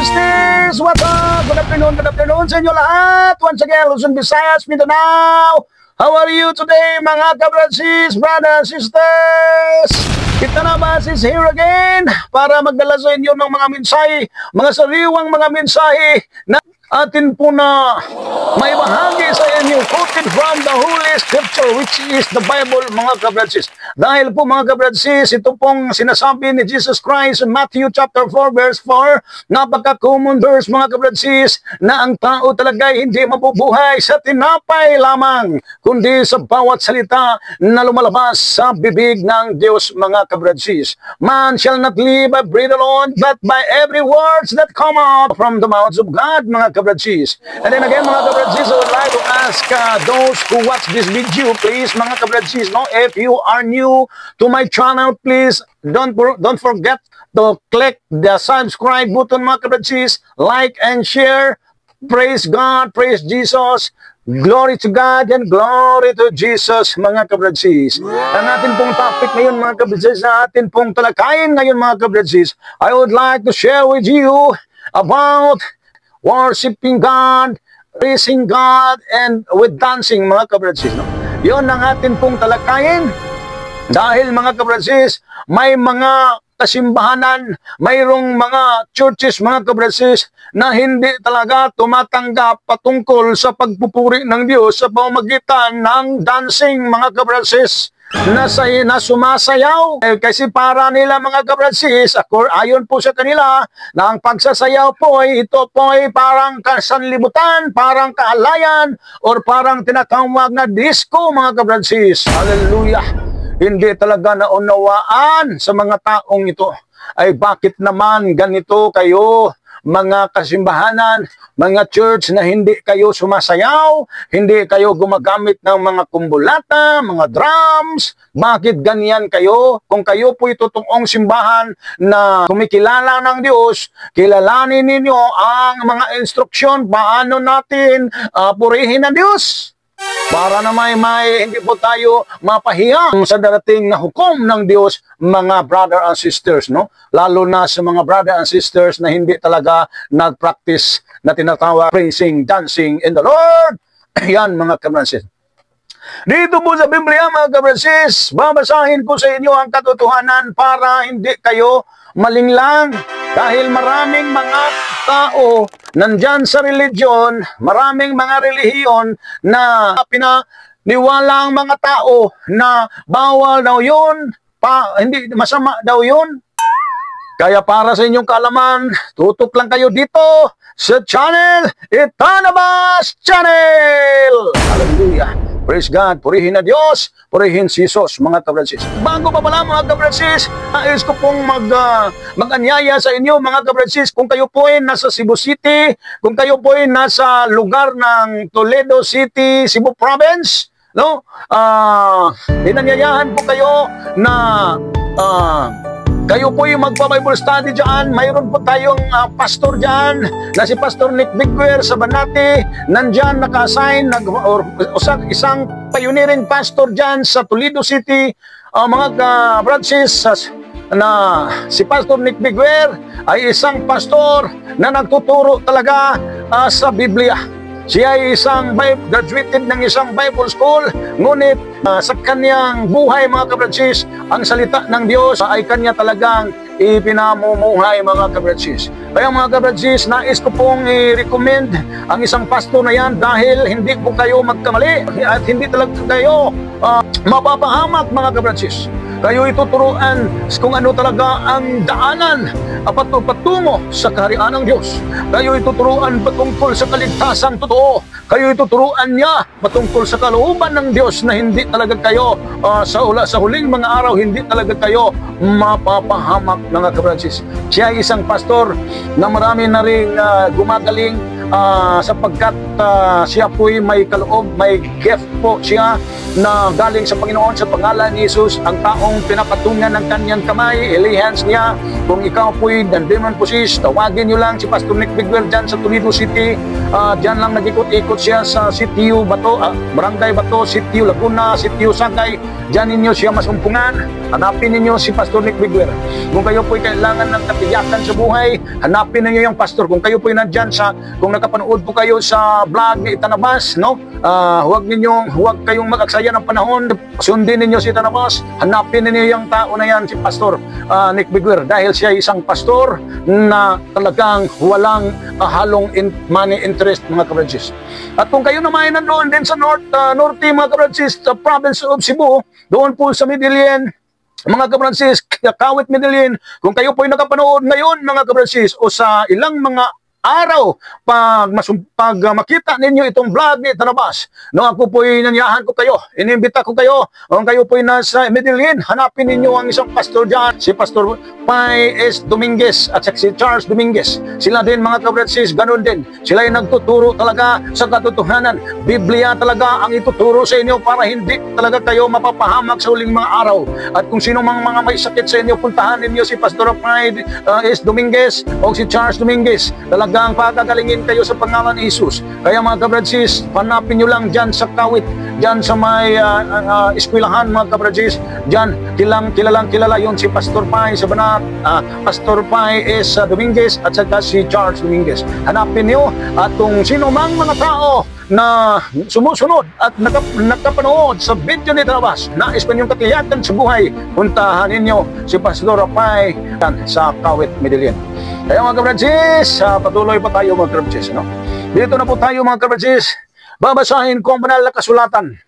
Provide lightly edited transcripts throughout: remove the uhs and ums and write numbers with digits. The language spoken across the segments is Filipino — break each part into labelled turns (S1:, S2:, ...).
S1: sisters! What's up? Good afternoon sa inyo lahat. Once again, Luzon, Visayas, Mindanao. How are you today, mga kabratsis, brothers, sisters? Kita na ba is here again para magdala sa inyo ng mga mensahe, mga sariwang mga mensahe na atin po na may bahagi sa inyo, quoted from the Holy Scripture, which is the Bible, mga kabratsis. Dahil po, mga kabratsis, ito pong sinasabi ni Jesus Christ in Matthew chapter 4 verse 4, napaka-common verse, mga kabratsis, na ang tao talaga hindi mabubuhay sa tinapay lamang, kundi sa bawat salita na lumalabas sa bibig ng Diyos, mga kabratsis. Man shall not live by bread alone, but by every words that come out from the mouths of God, mga kabratsis. And then again, mga kabratsis, I would like to ask those who watch this video, please, mga kabratsis, no, if you are new to my channel, please don't forget to click the subscribe button, mga kabratsis, like and share. Praise God, praise Jesus, glory to God and glory to Jesus, mga kabratsis. Ang atin pong topic ngayon, mga kabratsis, na atin pong talakayin ngayon, mga kabratsis, I would like to share with you about worshiping God, praising God, and with dancing, mga kabratsis. No? Yun ang atin pong talakayin. Dahil, mga kabratsis, may mga kasimbahanan, mayroong mga churches, mga kabratsis, na hindi talaga tumatanggap patungkol sa pagpupuri ng Diyos sa pamamagitan ng dancing, mga kabratsis, na sumasayaw. Kasi para nila, mga kabratsis, ayon po sa kanila, na ang pagsasayaw po ito po ay parang kasanlibutan, parang kaalayan, or parang tinatawag na disco, mga kabratsis. Hallelujah! Hindi talaga naunawaan sa mga taong ito ay bakit naman ganito kayo, mga kasimbahanan, mga church, na hindi kayo sumasayaw, hindi kayo gumagamit ng mga kumbulata, mga drums. Bakit ganyan kayo? Kung kayo po'y totoong simbahan na kumikilala ng Diyos, kilalanin ninyo ang mga instruksyon paano natin purihin ang Diyos. Para na may hindi po tayo mapahiya sa darating na hukom ng Diyos, mga brother and sisters, no? Lalo na sa mga brother and sisters na hindi talaga nag-practice na tinatawag praising, dancing in the Lord. Yan, mga kabratsis. Dito po sa Biblia, mga kabratsis, babasahin ko sa inyo ang katotohanan para hindi kayo malinglang. Dahil maraming mga tao nandyan sa religion, maraming mga relihiyon na pinaniwala ang mga tao na bawal daw yun, hindi masama daw yun. Kaya para sa inyong kaalaman, tutok lang kayo dito sa channel, Itanabas Channel! Hallelujah! Praise God, purihin na Diyos, purihin si Jesus, mga kabratsis. Bago pa pala, mga kabratsis, nais ko pong mag-anyaya sa inyo, mga kabratsis, kung kayo po ay nasa Cebu City, kung kayo po ay nasa lugar ng Toledo City, Cebu Province, no? Inanyayahan po kayo na kayo po yung magpa-Bible study dyan. Mayroon po tayong pastor dyan na si Pastor Nick Bigwer sa Banati. Nandyan naka-assign isang pioneering pastor dyan sa Toledo City. Mga kabratsis, na si Pastor Nick Bigwer ay isang pastor na nagtuturo talaga sa Biblia. Siya ay graduated ng isang Bible school, ngunit sa kanyang buhay, mga kabratsis, ang salita ng Diyos ay kanya talagang ipinamumuhay, mga kabratsis. Kaya, mga kabratsis, nais ko pong i-recommend ang isang pastor na yan dahil hindi po kayo magkamali at hindi talaga kayo mapapahamak, mga kabratsis. Kayo ituturuan kung ano talaga ang daanan patungo sa kaharian ng Diyos. Kayo ituturuan patungkol sa kaligtasan totoo. Kayo ituturuan niya patungkol sa kalooban ng Diyos na hindi talaga kayo sa huling mga araw, hindi talaga kayo mapapahamak, mga kabratsis. Siya ay isang pastor na marami na rin gumagaling sapagkat siya po'y may kaloob, may gift po siya na galing sa Panginoon sa pangalan ni Jesus, ang taong pinapatungan ng kanyang kamay, hands niya. Kung ikaw po'y demon possessed, tawagin nyo lang si Pastor Nick Biguel dyan sa Toledo City. Dyan lang nag-ikot-ikot siya sa Sitio Bato, Barangay Bato, Sitio Laguna, Sitio Sagay. Dyan ninyo siya masumpungan. Hanapin ninyo si Pastor Nick Biguel. Kung kayo po'y kailangan ng katiyakan sa buhay, hanapin ninyo yung pastor. Kung kayo po'y nandyan kung nakapanood po kayo sa vlog ni Itanabas, no? Huwag kayong mag-aksaya ng panahon. Sundin ninyo si Itanabas. Hanapin ninyo yung tao na yan, si Pastor Nick Biguel, dahil siya isang pastor na talagang walang halong money interest, mga kabransis. At kung kayo naman nandoon din sa Norte, mga kabransis, sa province of Cebu, doon po sa Medellin, mga kabransis, Kawit Medellin, kung kayo po'y nakapanood ngayon, mga kabransis, o sa ilang mga araw, pag makita ninyo itong vlog ni Itanabas, no, ako po'y nanyahan ko kayo, inimbita ko kayo, kung kayo po'y nasa Medellin, hanapin ninyo ang isang pastor dyan, si Pastor Pai S. Dominguez at si Charles Dominguez. Sila din, mga kabransis, ganun din. Sila ay nagtuturo talaga sa katotohanan. Biblia talaga ang ituturo sa inyo para hindi talaga kayo mapapahamak sa huling mga araw. At kung sino mang mga may sakit sa inyo, puntahan ninyo si Pastor Pai S. Dominguez o si Charles Dominguez. Talagang pagagalingin kayo sa pangalan ni Jesus. Kaya mga kabransis, hanapin nyo lang dyan sa Kawit, dyan sa may eskwelahan, mga kabransis, dyan kilalang kilala yun si Pastor Pai sa Banat, Pastor Pai S. Dominguez at saka si Charles Dominguez. Hanapin nyo, at kung sino mang mga tao na sumusunod at nakapanood sa video ni Itanabas, nais pa niyong katiyakan sa buhay, puntahan ninyo si Pastor Pai sa Kawit, Medellin. Kaya mga kabransis, patuloy pa tayo, mga kabransis, no? Dito na po tayo, mga kabransis. Babasahin ko ang banal na kasulatan.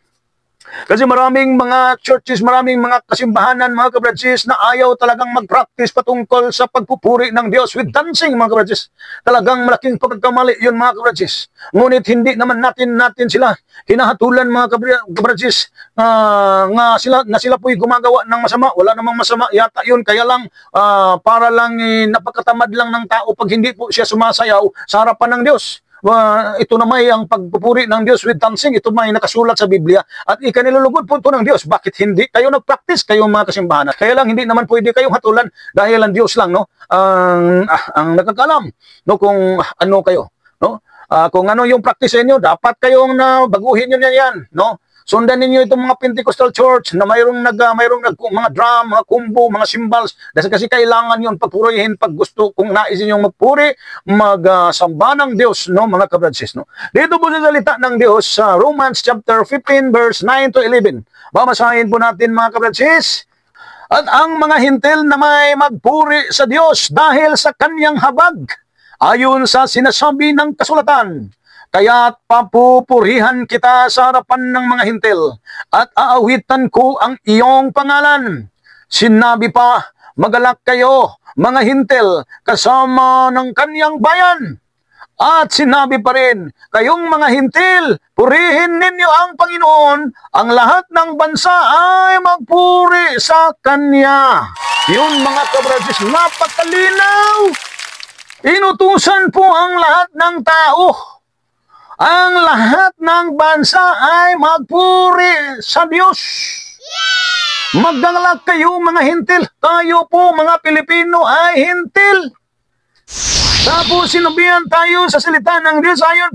S1: Kasi maraming mga churches, maraming mga kasimbahanan, mga kabransis, na ayaw talagang mag-practice patungkol sa pagpupuri ng Diyos with dancing, mga kabransis. Talagang malaking pagkakamali yun, mga kabransis. Ngunit hindi naman natin sila hinahatulan, mga kabransis, na sila po'y gumagawa ng masama. Wala namang masama yata yun. Kaya lang, para lang napakatamad lang ng tao pag hindi po siya sumasayaw sa harapan ng Diyos. Ito na may ang pagpupuri ng Diyos with dancing, ito may nakasulat sa Biblia at ikanilulugod po ito ng Diyos. Bakit hindi kayo nag-practice, kayong mga kasimbahan? Kaya lang hindi naman pwede kayong hatulan dahil ang Diyos lang, no, ang nakakalam, no, kung ano kayo, no, kung ano yung practice niyo, dapat kayong baguhin niyo yan, no. Sundan ninyo itong mga Pentecostal church na mayroong mga drum, mga kumbo, mga cymbals. Dahil kasi kailangan yun pagpurihin pag gusto, kung nais ninyong magpuri, magsamba ng Diyos, no, mga kabransis, no. Dito po sa salita ng Diyos sa Romans chapter 15 verse 9 to 11. Babasahin po natin, mga kabransis. At ang mga hintil na may magpuri sa Diyos dahil sa kanyang habag, ayon sa sinasabi ng kasulatan, kaya't papupurihan kita sa harapan ng mga hintil at aawitan ko ang iyong pangalan. Sinabi pa, magalak kayo, mga hintil, kasama ng kanyang bayan. At sinabi pa rin, kayong mga hintil, purihin ninyo ang Panginoon, ang lahat ng bansa ay magpuri sa Kanya. Yun, mga kabransis, napakalinaw. Inutusan po ang lahat ng tao. Ang lahat ng bansa ay magpuri sa Diyos. Magdangalak kayo, mga hintil. Tayo po, mga Pilipino, ay hintil. Tapos sinabihan tayo sa salita ng Diyos, ayon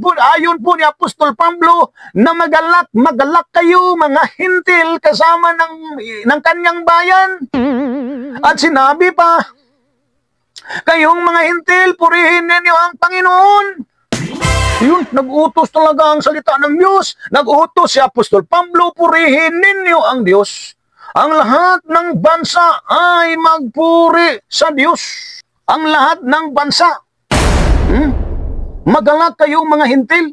S1: po ni Apostol Pablo, na magalak kayo, mga hintil, kasama ng kanyang bayan. At sinabi pa, kayong mga hintil, purihin ninyo ang Panginoon. Yun, nag-utos talaga ang salita ng Diyos. Nag-utos si Apostol Pablo, purihin ninyo ang Diyos. Ang lahat ng bansa ay magpuri sa Diyos. Ang lahat ng bansa. Magalak kayo, mga hintil.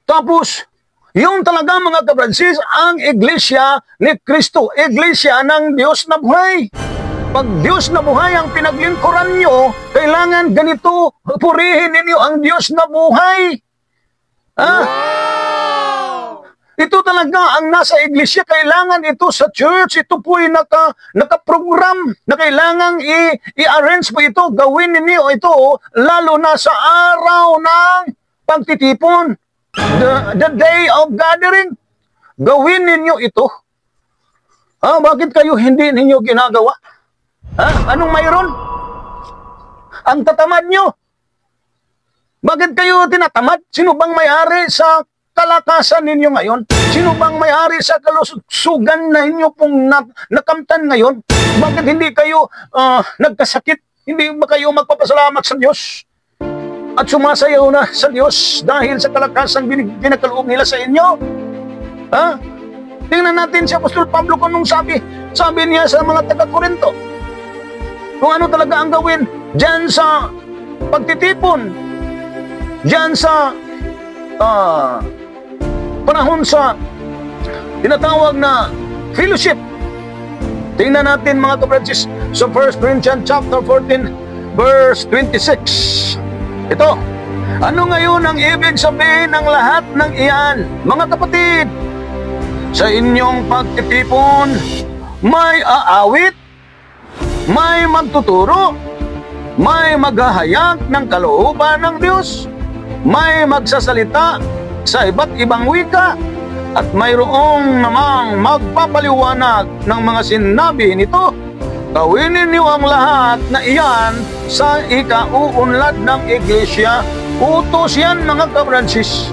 S1: Tapos, yung talaga, mga kabransis, ang iglesia ni Kristo, iglesia ng Diyos na buhay. Pag Diyos na buhay ang pinaglingkuran nyo, kailangan ganito, purihin ninyo ang Diyos na buhay. Wow! Ito talaga ang nasa iglesia, kailangan ito sa church, ito po'y nakaprogram na kailangan i-arrange po ito, gawin ninyo ito, lalo na sa araw ng pagtitipon, the day of gathering. gawin ninyo ito. Bakit kayo hindi ninyo ginagawa? Anong mayroon? Ang tatamad nyo. Bakit kayo tinatamad? Sino bang may-ari sa kalakasan ninyo ngayon? Sino bang may-ari sa kalusugan na inyo pong nakamtan ngayon? Bakit hindi kayo nagkasakit? Hindi ba kayo magpapasalamat sa Diyos? At sumasayaw na sa Diyos dahil sa kalakasang pinakaloob nila sa inyo? Tingnan natin si Apostol Pablo kung anong sabi niya sa mga taga-Korinto. Kung ano talaga ang gawin dyan sa pagtitipon, dyan sa panahon sa tinatawag na fellowship. Tingnan natin mga kapatid sa 1 Corinthians chapter 14 verse 26. Ito, ano ngayon ang ibig sabihin ng lahat ng iyan? Mga kapatid, sa inyong pagtitipon, may aawit, may magtuturo, may maghahayag ng kalooban ng Diyos, may magsasalita sa iba't ibang wika, at mayroong namang magpapaliwanag ng mga sinabi nito. Gawin ninyo ang lahat na iyan sa ikauunlad ng iglesia. Utos yan mga kabransis.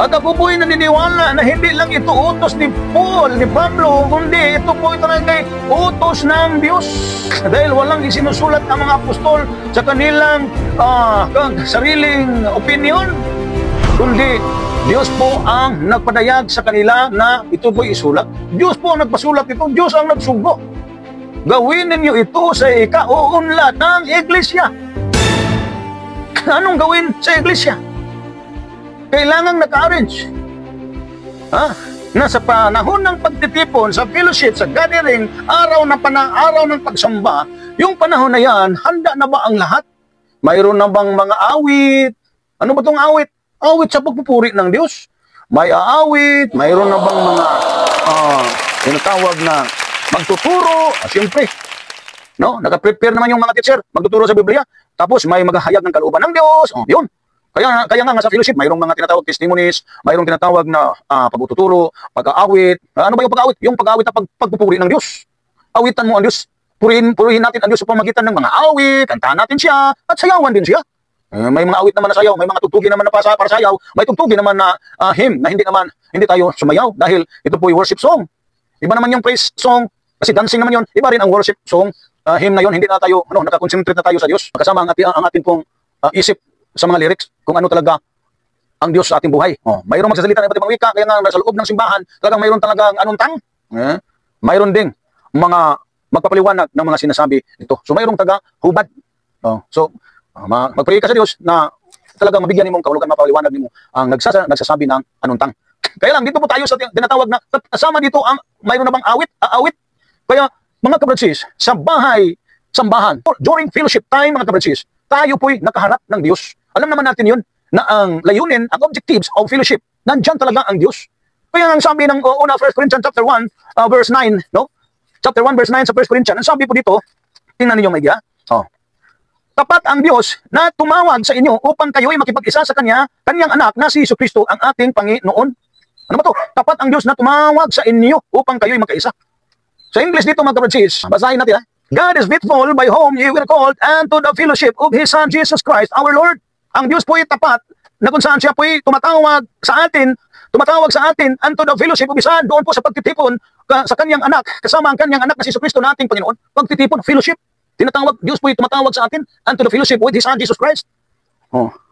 S1: At ako po'y naniniwala na hindi lang ito utos ni Paul, ni Pablo, kundi ito po talaga utos ng Diyos. Dahil walang isinusulat ang mga apostol sa kanilang sariling opinion, kundi Diyos po ang nagpadayag sa kanila na ito po'y isulat. Diyos po ang nagpasulat ito, Diyos ang nagsugo. Gawin ninyo ito sa ikauunlad ng iglesia. Anong gawin sa iglesia? Kailangang naka-arrange. Nasa panahon ng pagtitipon, sa fellowship, sa gathering, araw ng pagsamba, yung panahon na yan, handa na ba ang lahat? Mayroon na bang mga awit? Ano ba itong awit? Awit sa pagpupuri ng Diyos. May aawit, mayroon na bang mga tinatawag na magtuturo? Siyempre, no? Naka-prepare naman yung mga teacher, magtuturo sa Biblia. Tapos may maghahayag ng kalooban ng Diyos. Yun. Kaya nga sa fellowship, mayroong mga tinatawag testimonies, mayroong tinatawag na pagtuturo, pag-aawit. Ano ba yung pag-aawit? Yung pag-aawit na pagpupuri ng Diyos. Awitan mo ang Diyos. Purihin natin ang Diyos sa pamagitan ng mga awit, kantahan natin siya, at sayawan din siya. May mga awit naman na sayaw, may mga tugtugin naman na para sayaw, may tugtugin naman na hymn na hindi tayo sumayaw dahil ito po yung worship song. Iba naman yung praise song, kasi dancing naman yun. Iba rin ang worship song, hymn na yun, hindi na tayo, nakakonsentrate na tayo sa Diyos. Kasama ang ating pong isip sa mga lyrics kung ano talaga ang Diyos sa ating buhay. Mayroong magsasalita ng iba't ibang wika, kaya nga sa loob ng simbahan, talagang mayroon talagang anuntang. Mayroon ding mga magpapaliwanag ng mga sinasabi ito. So mayroong taga-hubad. Magpray ka sa Diyos na talagang mabigyan mo, kahulugan, mapaliwanag mo ang nagsasabi ng anuntang. Kaya lang, dito po tayo sa tinatawag na, kasama dito ang mayroon na bang aawit. Kaya mga kabransis, sa sambahan, during fellowship time mga kabransis, tayo po'y nakaharap ng Diyos. Alam naman natin yun, na ang layunin, ang objectives of fellowship, nandyan talaga ang Diyos. Kaya ang sabi ng una, 1 Corinthians chapter 1, verse 9, no? Chapter 1, verse 9 sa 1 Corinthians, ang sabi po dito, tingnan ninyo may giya. Tapat ang Diyos na tumawag sa inyo upang kayo'y makipag-isa sa Kanyang anak na si Jesucristo ang ating Panginoon. Ano ba to? Tapat ang Diyos na tumawag sa inyo upang kayo'y magkaisa. Sa English dito mga kabransis, basahin natin God is faithful by whom ye were called unto the fellowship of His Son Jesus Christ our Lord. Ang Diyos po'y tapat na kung saan siya po'y tumatawag sa atin unto the fellowship of His Son, doon po sa pagtitipon sa Kanyang anak, kasama ang Kanyang anak na si Jesucristo na ating Panginoon. Pagtitipon, fellowship. Tinatawag, Diyos po'y tumatawag sa atin unto the fellowship with His Son Jesus Christ.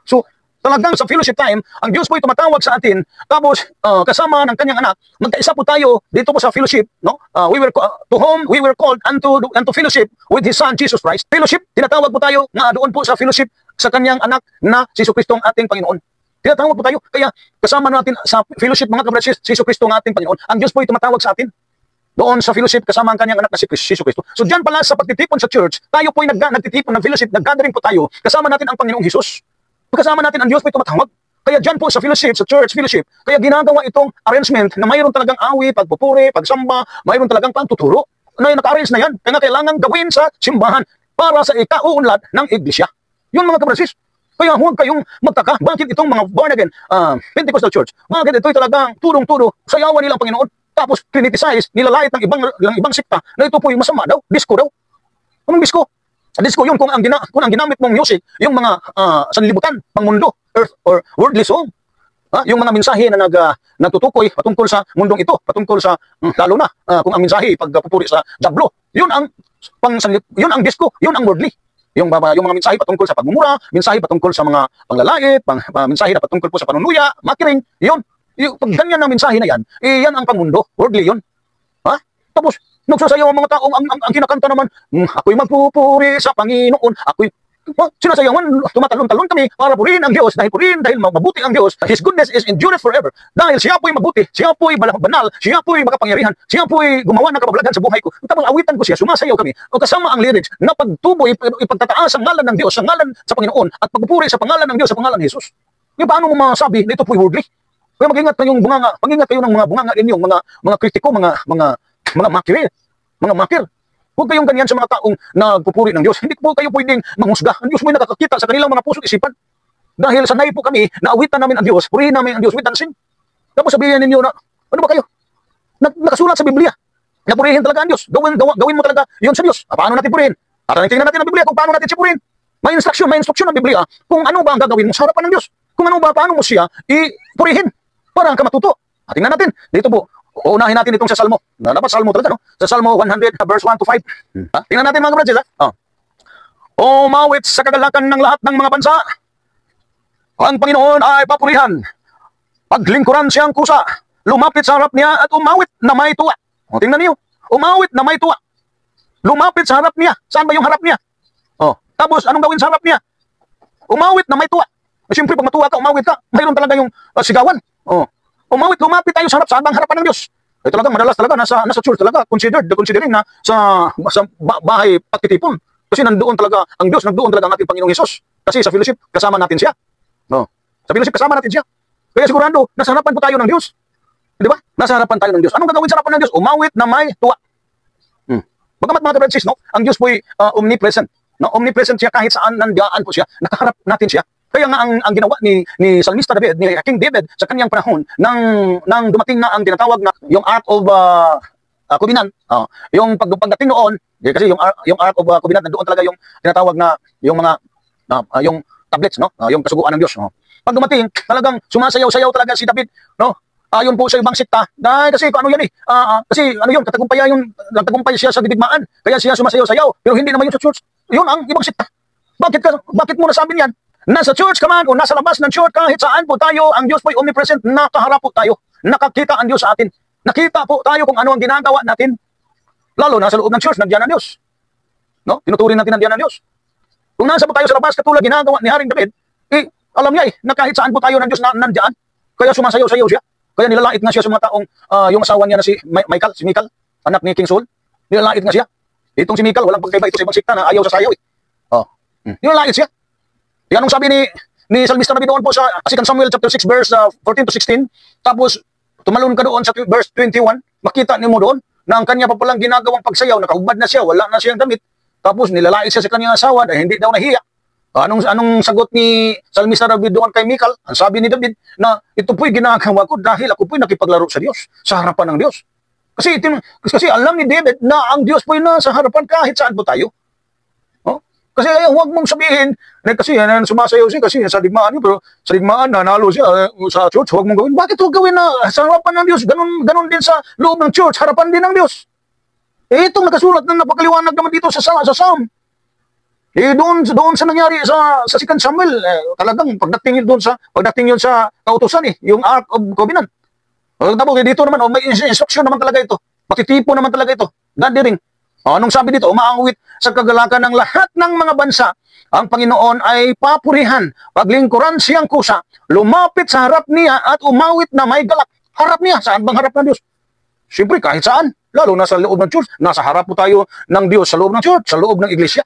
S1: So, talagang sa fellowship time, ang Diyos po'y tumatawag sa atin, tapos kasama ng Kanyang anak, magkaisa po tayo dito po sa fellowship, no? To whom we were called unto fellowship with His Son Jesus Christ. Fellowship, tinatawag po tayo na doon po sa fellowship sa Kanyang anak na si Jesucristo ang ating Panginoon. Tinatawag po tayo, kaya kasama natin sa fellowship mga kabransis, si Jesucristo ang ating Panginoon. Ang Diyos po'y tumatawag sa atin doon sa fellowship kasama ang Kanyang anak na si Jesucristo. So diyan pala sa pagtitipon sa church, tayo po'y nagtitipon ng fellowship, nag-gathering po tayo, kasama natin ang Panginoong Hesus. Kasama natin ang Diyos po'y tumatawag. Kaya diyan po sa fellowship, sa church fellowship, kaya ginagawa itong arrangement na mayroon talagang awit, pagpupuri, pagsamba, mayroon talagang pagtuturo. Naka-arrange na yan. Kaya kailangan gawin sa simbahan para sa ikauunlad ng iglesia. Yun mga kabransis. Kaya huwag kayong magtaka, bakit itong mga born again Pentecostal Church, bakit ito'y talagang turong-turo, sayawan nilang Panginoon, tapos criticize, nilalait ng ibang sikta na ito po'y masama daw, disco daw. Anong disco? Disco yun kung ang ginamit mong music, yung mga sanlibutan, pangmundo, earth or worldly song. Yung mga mensahe na nagtutukoy patungkol sa mundong ito, patungkol sa lalo na kung ang mensahe pagpupuri sa jablo, yun ang disco, yun ang worldly. Yung mga mensahe patungkol sa pagmumura, mensahe patungkol sa mga panglalait, mensahe na patungkol po sa panunuya, makiring, yun. Pag ganyan na mensahe na yan, yan ang pangmundo, worldly yun. Tapos, nagsasayaw ang mga taong ang kinakanta naman, ako'y magpupuri sa Panginoon, ako'y sinasayawan, tumatalon-talon kami para purihin ang Diyos, dahil mabuti ang Diyos, His goodness is endured forever, dahil siya po'y mabuti, siya po'y banal, siya po'y makapangyarihan, siya po'y gumawa ng kababalagan sa buhay ko. Tapos awitan ko siya, sumasayaw kami, o kasama ang lyrics na pagtubo, ipagtataas ang ngalan ng Diyos, ang ngalan sa Panginoon, at pagpupuri sa pangalan ng Diyos, sa pangalan ng Jesus. Yung paano mo masabi na ito po'y worldly? Kaya mag-ingat kayo ng mga bunganga ninyong, mga kritiko, mga makir. Huwag kayong ganyan sa mga taong nagpupuri ng Diyos. Hindi po kayo pwedeng manghusga. Ang Diyos mo'y nakakakita sa kanilang mga puso't isipan. Dahil sanay po kami na awitan namin ang Diyos, purihin namin ang Diyos with dancing. Tapos sabihin ninyo na, ano ba kayo? Nakasulat sa Biblia na purihin talaga ang Diyos. Gawin mo talaga yun sa Diyos. Paano natin purihin? Tingnan natin ang Biblia kung paano natin siya purihin. May instruction ng Biblia kung ano ba ang gagawin mo sa harapan ng Diyos. Kung ano ba, paano mo siya ipurihin para ka matuto. Tingnan natin. Dito po, unahin natin itong sa Salmo. Dapat Salmo talaga, no? Sa Salmo 100, verse 1 to 5. Tingnan natin mga kapatid, ha? Umawit sa kagalakan ng lahat ng mga bansa. Ang Panginoon ay papurihan. Paglingkuran siyang kusa. Lumapit sa harap niya at umawit na may tuwa. Tingnan niyo. Umawit na may tuwa. Lumapit sa harap niya. Saan ba yung harap niya? Tapos, anong gawin sa harap niya? Umawit na may tuwa. Siyempre, pag matuwa ka, umawit ka, mayroon talaga yung sigawan. Umawit, lumapit tayo sa saan bang harapan ng Diyos? Talagang madalas talaga nasa church talaga considering na sa bahay pagtitipon. Kasi nandoon talaga ang Diyos, nandoon talaga ang ating Panginoong Hesus. Kasi sa fellowship kasama natin siya. Sa fellowship kasama natin siya. Kaya sigurado nasa harapan po tayo ng Diyos. Di ba? Nasa harapan tayo ng Diyos. Anong gagawin sa harapan ng Diyos? Umawit na may tuwa. Bagamat mga kapatid, no? Ang Diyos po'y omnipresent. Omnipresent siya kahit saan nandiyan po siya. Nakaharap natin siya. Kaya nga ang ginawa ni Salmista David, ni King David sa kanyang panahon nang dumating na ang tinatawag na yung Ark of Covenant, yung pagdating noon, kasi yung Ark of Covenant nandoon talaga yung tinatawag na yung mga yung tablets, no? Yung kasuguan ng Diyos. Pag dumating, talagang sumasayaw-sayaw talaga si David, no? Ayon po sa ibang sikta, dahil kasi ano yan kasi ano yun, nagtagumpay siya sa digmaan, kaya siya sumasayaw-sayaw, pero hindi naman yun sa church. Yun ang ibang sikta. Bakit mo nasabi niyan? Nasa church ka man o nasa labas ng church, kahit saan po tayo, ang Diyos po'y omnipresent, nakaharap po tayo. Nakakita ang Diyos sa atin. Nakita po tayo kung ano ang ginagawa natin. Lalo na sa loob ng church, nandiyan ang Diyos. No? Tinuturing natin nandiyan ang Diyos. Kung nasa po tayo sa labas, katulad ginagawa ni Haring David, alam niya na kahit saan po tayo ng Diyos na nandiyan, kaya sumasayaw-sayaw siya. Kaya nilalait nga siya sa mga taong, yung asawa niya na si Michael, anak ni King Saul, nilalait nga siya. Itong si Michael, walang pagkaiba ito sa ibang sikta na ayaw sa sayaw. Nilalait siya. Yan ang sabi ni Salmista David doon po sa 2 Samuel chapter 6 verse 14 to 16. Tapos tumalon ka doon sa verse 21, makita niyo mo doon na ang kanya pa palang ginagawang pagsayaw, nakahubad na siya, wala na siyang damit. Tapos nilalait siya sa kanyang asawa dahil hindi daw nahiya. Anong sagot ni Salmista David doon kay Michal? Ang sabi ni David na ito po'y ginagawa ko dahil ako po'y nakipaglaro sa Diyos, sa harapan ng Diyos. Kasi alam ni David na ang Diyos po'y nasa harapan kahit saan po tayo. Kasi huwag mong sabihin, kasi sumasayaw siya kasi sa digmaan niyo, pero sa digmaan nanalo siya sa church, huwag mong gawin. Bakit huwag gawin na sa harapan ng Diyos? Ganon din sa loob ng church, harapan din ng Diyos. Itong nakasulat na napakaliwanag naman dito sa Psalm. Doon sa nangyari sa 2 Samuel, talagang pagdating yun sa kautusan, yung Ark of Covenant. Tapos dito naman, may instruction naman talaga ito. Patitipo naman talaga ito. Gathering. Anong sabi dito? Umaawit sa kagalakan ng lahat ng mga bansa. Ang Panginoon ay papurihan. Paglingkuran siyang kusa. Lumapit sa harap niya at umawit na may galak. Harap niya. Saan bang harap ng Diyos? Siyempre, kahit saan. Lalo na sa loob ng church. Nasa harap po tayo ng Diyos sa loob ng church, sa loob ng iglesia.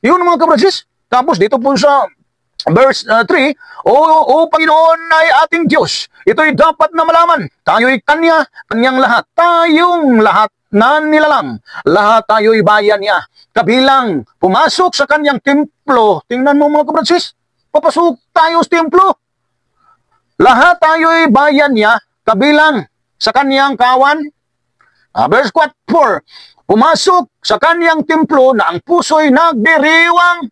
S1: Yun mga kabradsis. Tapos dito po sa verse 3, O Panginoon ay ating Diyos. Ito'y dapat na malaman. Tayo'y kanyang lahat. Tayong lahat na nilalang. Lahat tayo'y bayan niya. Kabilang pumasok sa kanyang templo. Tingnan mo mga kabransis, papasok tayo sa templo. Lahat tayo'y bayan niya, kabilang sa kanyang kawan. Verse 4, pumasok sa kanyang templo na ang puso'y nagdiriwang.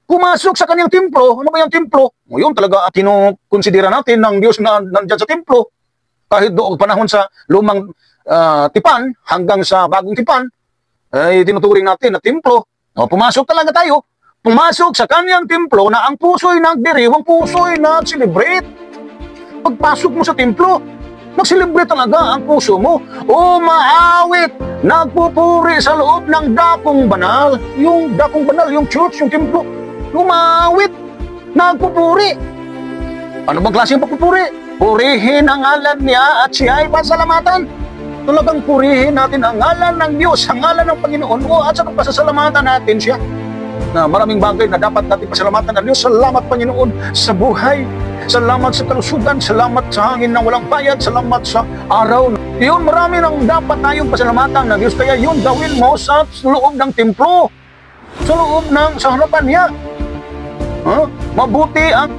S1: Pumasok sa kanyang templo. Ano ba yung templo? O yun talaga kinukonsidera natin ng Diyos na nandyan sa templo. Kahit doon panahon sa lumang tipan hanggang sa bagong tipan, ay tinuturing natin na templo. O, pumasok talaga tayo. Pumasok sa kanyang templo na ang puso'y nagdiriwang, puso'y nag-celebrate. Pagpasok mo sa templo, mag-celebrate talaga ang puso mo. Umaawit, nagpupuri sa loob ng dakong banal. Yung dakong banal, yung church, yung templo. Umaawit, nagpupuri. Ano bang klaseng pagpupuri? Purihin ang ngalan niya at siya ay pasalamatan. Talagang purihin natin ang ngalan ng Diyos, ang ngalan ng Panginoon mo at sa pasasalamatan natin siya. Na maraming bagay na dapat natin pasalamatan ng Diyos. Salamat Panginoon sa buhay. Salamat sa kalusugan. Salamat sa hangin ng walang bayad. Salamat sa araw. Yun, marami nang dapat tayong pasalamatan ng Diyos. Kaya yun, gawin mo sa loob ng templo. Sa loob ng, sa harapan niya. Mabuti ang